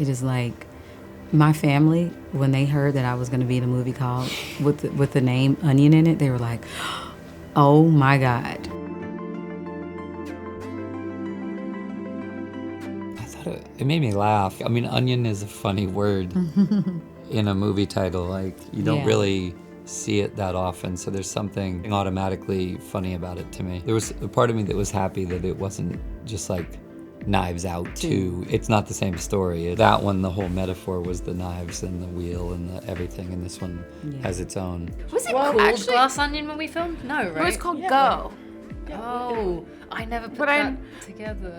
It is like my family, when they heard that I was going to be in a movie called with the name Onion in it, they were like, oh my God. I thought it made me laugh. I mean, onion is a funny word in a movie title. Like, you don't really see it that often, so there's something automatically funny about it to me. There was a part of me that was happy that it wasn't just like Knives Out 2. It's not the same story. That one, the whole metaphor was the knives and the wheel and the everything, and this one has its own. Was it called Glass Onion when we filmed? No, right? It was called Go. Oh, I never put that together.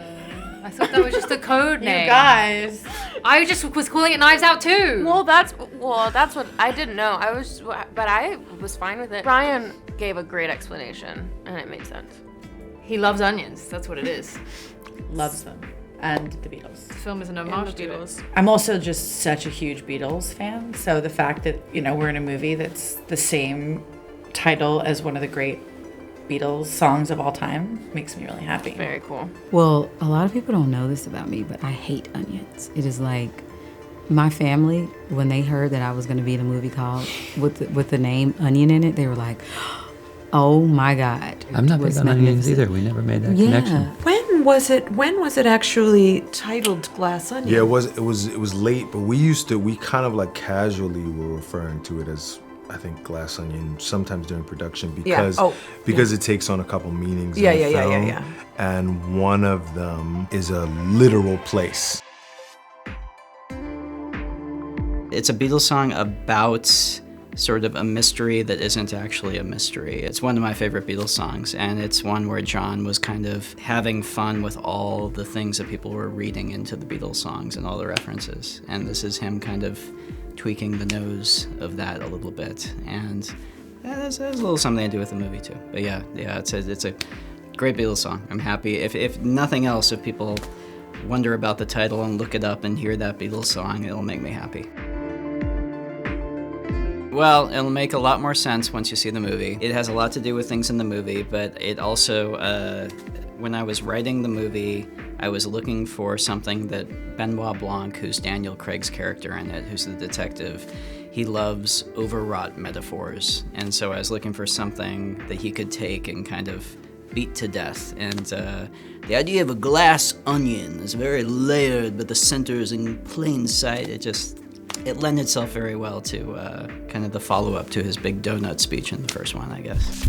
I thought that was just a code name. You guys. I just was calling it Knives Out too. Well, that's what I didn't know. But I was fine with it. Ryan gave a great explanation, and it made sense. He loves onions. That's what it is. Loves them. And the Beatles. The film is an homage to it. I'm also just such a huge Beatles fan, so the fact that, we're in a movie that's the same title as one of the great Beatles songs of all time makes me really happy. Very cool. Well, a lot of people don't know this about me, but I hate onions. It is like my family, when they heard that I was going to be in a movie called with the name Onion in it, they were like, oh my God. I'm not big on onions either. We never made that connection. When was it actually titled Glass Onion? Yeah, it was late, but we kind of like casually were referring to it as, I think, Glass Onion sometimes during production because it takes on a couple meanings in the film. Yeah. And one of them is a literal place. It's a Beatles song about sort of a mystery that isn't actually a mystery. It's one of my favorite Beatles songs, and it's one where John was kind of having fun with all the things that people were reading into the Beatles songs and all the references. And this is him kind of tweaking the nose of that a little bit. And there's a little something to do with the movie too. But yeah, it's a great Beatles song. I'm happy. If nothing else, if people wonder about the title and look it up and hear that Beatles song, it'll make me happy. Well, it'll make a lot more sense once you see the movie. It has a lot to do with things in the movie, but it also, when I was writing the movie, I was looking for something that Benoit Blanc, who's Daniel Craig's character in it, who's the detective, he loves overwrought metaphors. And so I was looking for something that he could take and kind of beat to death. And the idea of a glass onion is very layered, but the center is in plain sight. It lent itself very well to kind of the follow-up to his big donut speech in the first one, I guess.